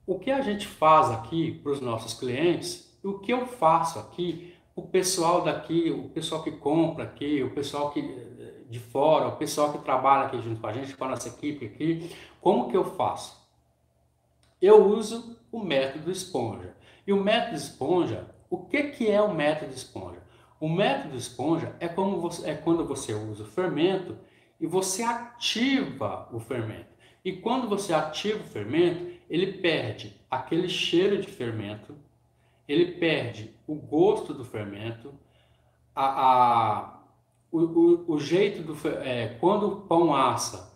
O que a gente faz aqui para os nossos clientes, o que eu faço aqui, o pessoal daqui, o pessoal que compra aqui, o pessoal que de fora, o pessoal que trabalha aqui junto com a gente, com a nossa equipe aqui, como que eu faço? Eu uso o método esponja. E o método esponja, o que que é o método esponja? O método esponja é, é quando você usa o fermento e você ativa o fermento. E quando você ativa o fermento, ele perde aquele cheiro de fermento, ele perde o gosto do fermento, a, a, o jeito do quando o pão assa,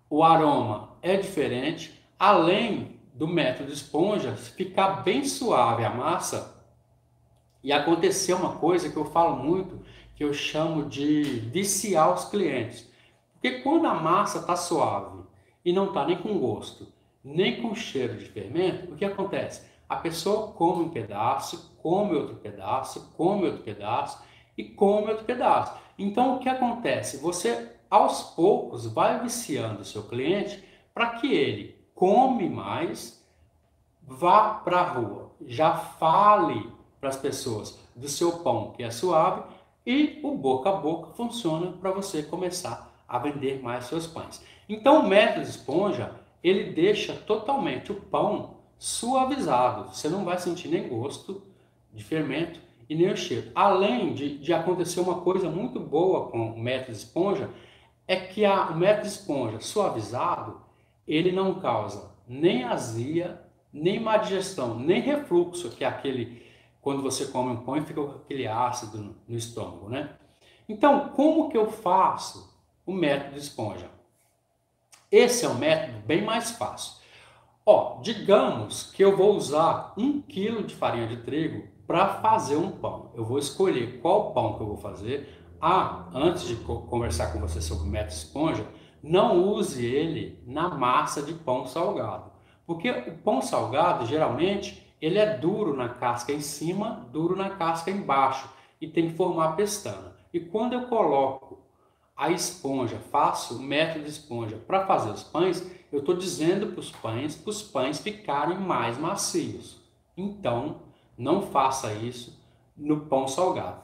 o aroma é diferente, além do método esponja ficar bem suave a massa e acontecer uma coisa que eu falo muito, que eu chamo de viciar os clientes. Porque quando a massa está suave e não está nem com gosto, nem com cheiro de fermento, o que acontece? A pessoa come um pedaço, come outro pedaço, come outro pedaço e come outro pedaço. Então o que acontece? Você aos poucos vai viciando o seu cliente para que ele come mais, vá para a rua, já fale para as pessoas do seu pão que é suave e o boca a boca funciona para você começar a vender mais seus pães. Então o método esponja, ele deixa totalmente o pão suavizado, você não vai sentir nem gosto de fermento e nem o cheiro. Além de acontecer uma coisa muito boa com o método esponja, é que o método esponja suavizado, ele não causa nem azia, nem má digestão, nem refluxo, que é aquele quando você come um pão e fica com aquele ácido no estômago, né? Então, como que eu faço o método esponja? Esse é um método bem mais fácil. Ó, digamos que eu vou usar 1 quilo de farinha de trigo para fazer um pão. Eu vou escolher qual pão que eu vou fazer. Ah, antes de conversar com você sobre o método esponja, não use ele na massa de pão salgado. Porque o pão salgado, geralmente, ele é duro na casca em cima, duro na casca embaixo e tem que formar pestana. E quando eu coloco a esponja, faço o método esponja para fazer os pães, eu estou dizendo para os pães ficarem mais macios. Então, não faça isso no pão salgado.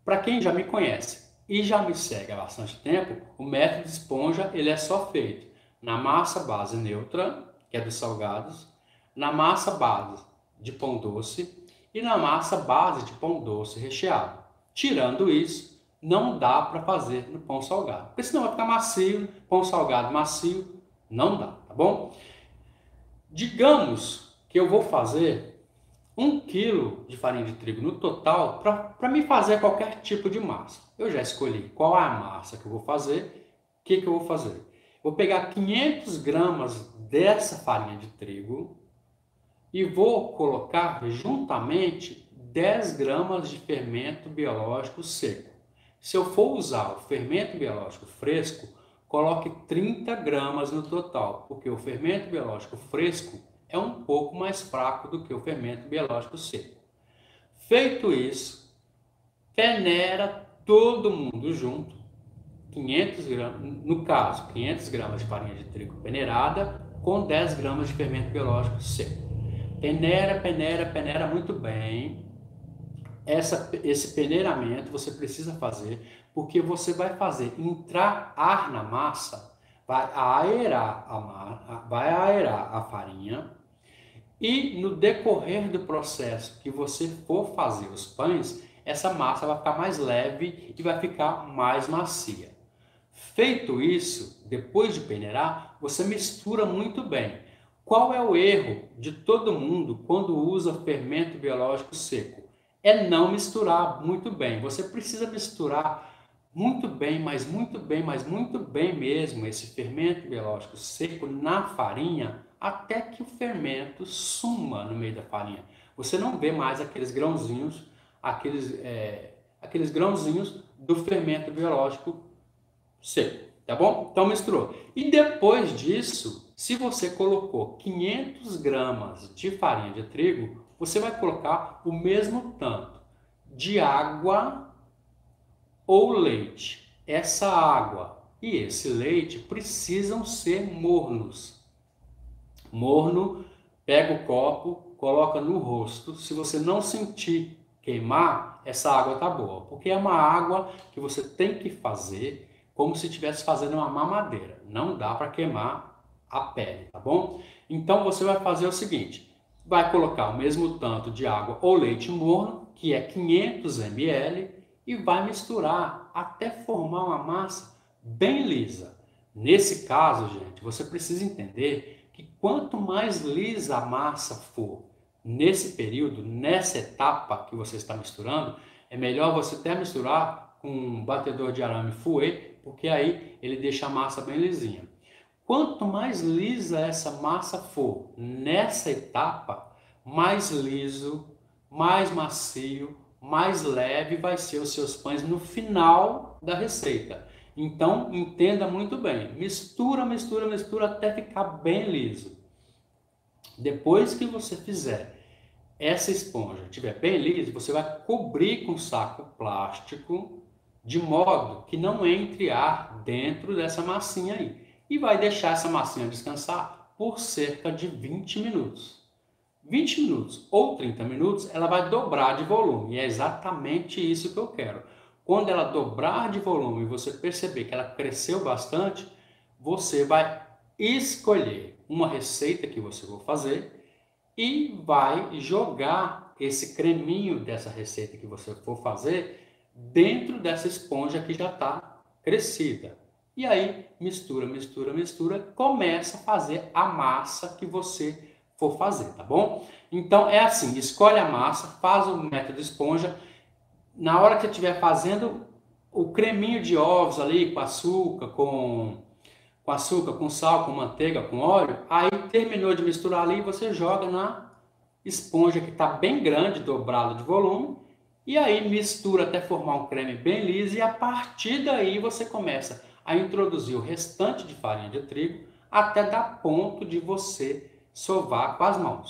Para quem já me conhece e já me segue há bastante tempo, o método esponja ele é só feito na massa base neutra, que é dos salgados, na massa base de pão doce e na massa base de pão doce recheado. Tirando isso, não dá para fazer no pão salgado, porque senão vai ficar macio, pão salgado macio, não dá, tá bom? Digamos que eu vou fazer 1 quilo de farinha de trigo no total para me fazer qualquer tipo de massa. Eu já escolhi qual é a massa que eu vou fazer, o que, que eu vou fazer. Vou pegar 500 gramas dessa farinha de trigo e vou colocar juntamente 10 gramas de fermento biológico seco. Se eu for usar o fermento biológico fresco, coloque 30 gramas no total, porque o fermento biológico fresco é um pouco mais fraco do que o fermento biológico seco. Feito isso, peneira todo mundo junto, 500 gramas, no caso, 500 gramas de farinha de trigo peneirada com 10 gramas de fermento biológico seco. Peneira, peneira, peneira muito bem. Esse peneiramento você precisa fazer porque você vai fazer entrar ar na massa, vai aerar a farinha e no decorrer do processo que você for fazer os pães, essa massa vai ficar mais leve e vai ficar mais macia. Feito isso, depois de peneirar, você mistura muito bem. Qual é o erro de todo mundo quando usa fermento biológico seco? É não misturar muito bem. Você precisa misturar muito bem, mas muito bem, mas muito bem mesmo esse fermento biológico seco na farinha até que o fermento suma no meio da farinha. Você não vê mais aqueles grãozinhos, aqueles grãozinhos do fermento biológico seco, tá bom? Então misturou. E depois disso, se você colocou 500 gramas de farinha de trigo, você vai colocar o mesmo tanto de água ou leite. Essa água e esse leite precisam ser mornos. Morno Pega o copo, coloca no rosto. Se você não sentir queimar, essa água tá boa, porque é uma água que você tem que fazer como se estivesse fazendo uma mamadeira. Não dá para queimar a pele, tá bom? Então você vai fazer o seguinte: vai colocar o mesmo tanto de água ou leite morno, que é 500 ml, e vai misturar até formar uma massa bem lisa. Nesse caso, gente, você precisa entender que quanto mais lisa a massa for nesse período, nessa etapa que você está misturando, é melhor você até misturar com um batedor de arame fouet, porque aí ele deixa a massa bem lisinha. Quanto mais lisa essa massa for nessa etapa, mais liso, mais macio, mais leve vai ser os seus pães no final da receita. Então, entenda muito bem. Mistura, mistura, mistura até ficar bem liso. Depois que você fizer essa esponja estiver bem lisa, você vai cobrir com saco plástico de modo que não entre ar dentro dessa massinha aí. E vai deixar essa massinha descansar por cerca de 20 minutos. 20 minutos ou 30 minutos, ela vai dobrar de volume. E é exatamente isso que eu quero. Quando ela dobrar de volume e você perceber que ela cresceu bastante, você vai escolher uma receita que você for fazer e vai jogar esse creminho dessa receita que você for fazer dentro dessa esponja que já está crescida. E aí, mistura, mistura, mistura, começa a fazer a massa que você for fazer, tá bom? Então, é assim, escolhe a massa, faz o método esponja. Na hora que você estiver fazendo o creminho de ovos ali, com açúcar, com sal, com manteiga, com óleo, aí terminou de misturar ali, você joga na esponja que está bem grande, dobrada de volume, e aí mistura até formar um creme bem liso, e a partir daí você começa a introduzir o restante de farinha de trigo até dar ponto de você sovar com as mãos.